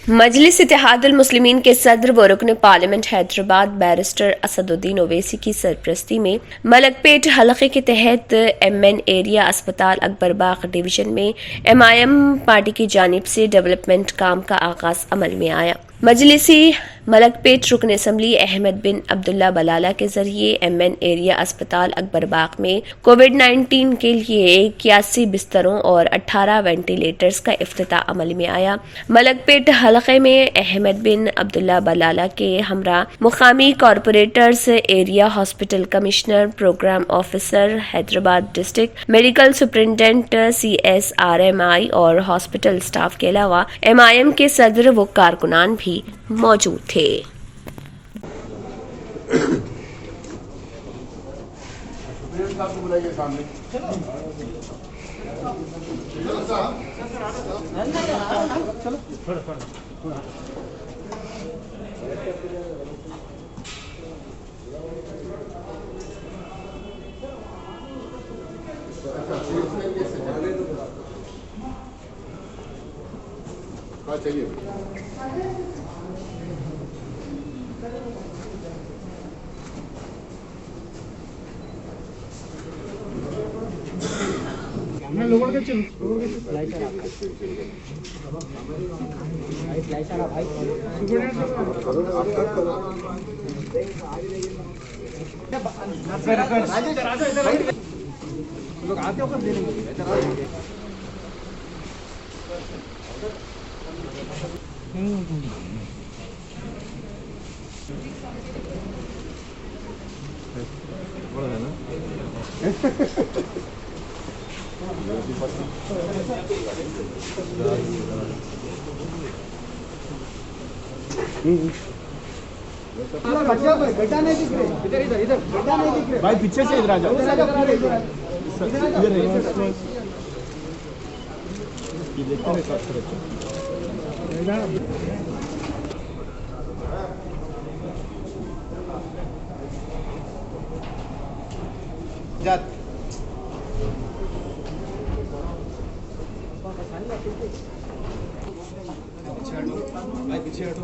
मजलिस इत्तेहादुल मुस्लिमीन के सदर व रुकन पार्लियामेंट हैदराबाद बैरिस्टर असदुद्दीन ओवैसी की सरपरस्ती में मलकपेट हलके के तहत MN एरिया अस्पताल अकबरबाग डिवीजन में MIM पार्टी की जानिब से डेवलपमेंट काम का आगाज अमल में आया। मजलिसी मलकपेट रुकन असम्बली अहमद बिन अब्दुल्ला बलाला के जरिए MN एरिया अस्पताल अकबरबाग में कोविड-19 के लिए 81 बिस्तरों और 18 वेंटिलेटर्स का इफ्तिताह अमल में आया। मलकपेट हलके में अहमद बिन अब्दुल्ला बलाला के हमरा मुकामी corporators, area hospital commissioner, programme officer Hyderabad district, medical superintendent, CSRMI और हॉस्पिटल स्टाफ के अलावा MIM के सदर व कारकुनान भी मौजूद थे। चाहिए लोगों के लोग आते हो बड़ा है ना बेटा नहीं दिख रहे, इधर इधर इधर बेटा नहीं दिख रहे भाई, पीछे से इधर आ जाओ, इधर ये देखते हैं सब जात पीछे हटो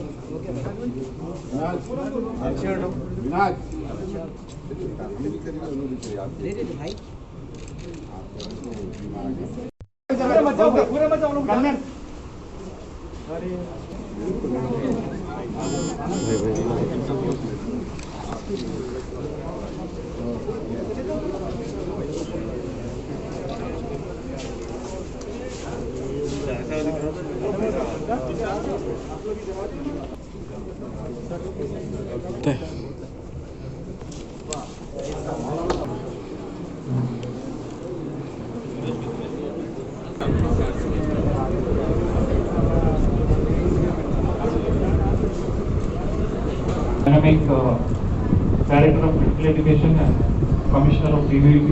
भाई, पूरे बचाओ लोग Dynamic Director of Medical Education and Commissioner of PVP.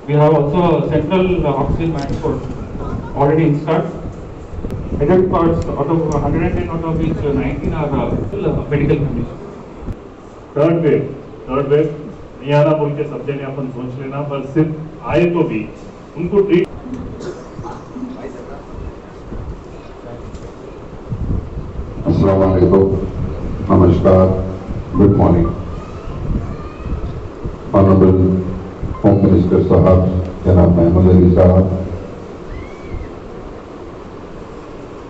We have also a central oxygen manifold already installed. Adult parts out of 110 out of which 19 are medical conditions. Third wave नहीं आना बोल के सब जने अपन सोच लेना, पर सिर्फ आए तो भी उनको ट्रीट। अस्सलाम वालेकुम, नमस्कार, good morning. Honourable home minister साहब जनाब महमूद अली साहब,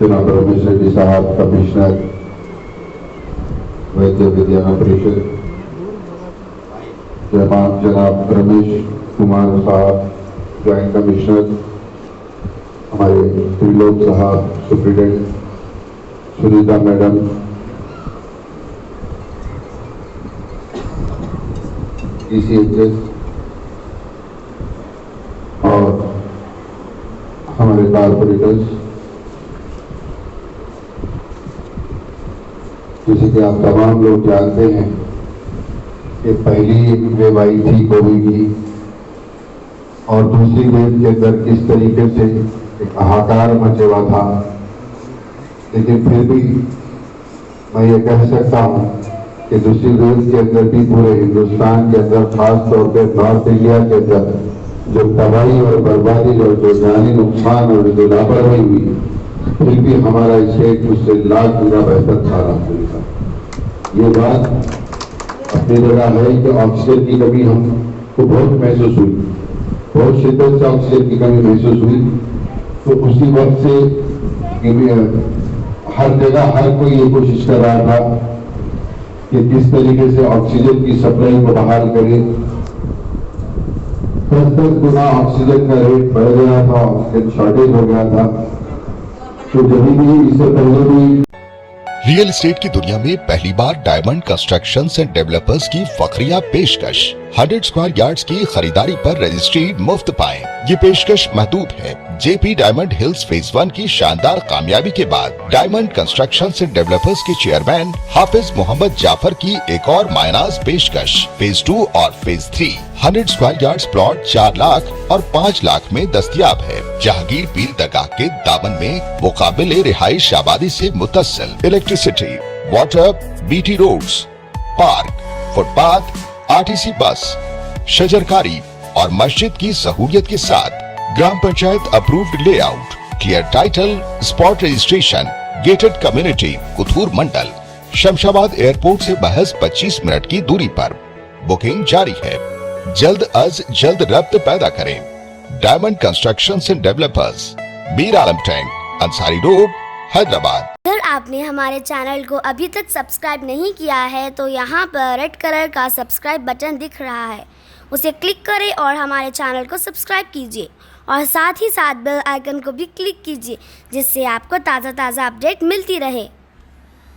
जनाब रमेश रेड्डी साहब कमिश्नर वैद्य विज्ञान परिषद, जनाब रमेश कुमार साहब ज्वाइंट कमिश्नर, हमारे त्रिलोक साहब सुप्रिटेंडेंट, सुनीता मैडम, ECHS और हमारे कारपोरेटर्स, जैसे कि आप तमाम लोग जानते हैं कि पहली वेव आई थी कोविड की, और दूसरी वेव के अंदर किस तरीके से एक हाहाकार मचे हुआ था, लेकिन फिर भी मैं ये कह सकता हूँ कि दूसरी वेव के अंदर भी पूरे हिंदुस्तान के अंदर, खास तौर पे नॉर्थ इंडिया के अंदर जो तबाही और बर्बादी और जो जानी नुकसान और जो लापरवाही हुई, फिर भी हमारा स्टेट उससे लाख गुना बेहतर था अल्हम्दुलिल्लाह। ये बात अपनी जगह है कि ऑक्सीजन की कमी हमको बहुत महसूस हुई, बहुत शिद्दत से ऑक्सीजन की कमी महसूस हुई। तो उसी वक्त से हर जगह हर कोई ये कोशिश कर रहा था कि किस तरीके से ऑक्सीजन की सप्लाई को बहाल करे। 10 गुना ऑक्सीजन का रेट बढ़ गया था, ऑक्सीजन शॉर्टेज हो गया था। तो जब भी इससे पहले भी रियल एस्टेट की दुनिया में पहली बार डायमंड कंस्ट्रक्शंस एंड डेवलपर्स की फखरिया पेशकश 100 स्क्वायर यार्ड्स की खरीदारी पर रजिस्ट्री मुफ्त पाएं। ये पेशकश महदूद है। जेपी डायमंड हिल्स फेज 1 की शानदार कामयाबी के बाद डायमंड कंस्ट्रक्शंस एंड डेवलपर्स के चेयरमैन हाफिज मोहम्मद जाफर की एक और मायनाज पेशकश फेज 2 और phase 3 100 square yards plot 4 lakh और 5 लाख में दस्तयाब है। जहांगीर पीर दरगाह के दामन में मुकाबिले रिहाइश आबादी से मुत्तसिल electricity, water, BT roads, park, footpath, RTC bus, शजरकारी और मस्जिद की सहूलियत के साथ gram panchayat approved layout, clear title, spot registration, gated community, Kothur mandal, Shamshabad airport से महज 25 मिनट की दूरी पर। बुकिंग जारी है। जल्द अज जल्द रब्त पैदा करें। Diamond constructions and developers, Mir Alam tank, Ansari road, Hyderabad. अगर आपने हमारे चैनल को अभी तक सब्सक्राइब नहीं किया है तो यहाँ पर रेड कलर का सब्सक्राइब बटन दिख रहा है, उसे क्लिक करें और हमारे चैनल को सब्सक्राइब कीजिए और साथ ही साथ बेल आइकन को भी क्लिक कीजिए, जिससे आपको ताज़ा अपडेट मिलती रहे।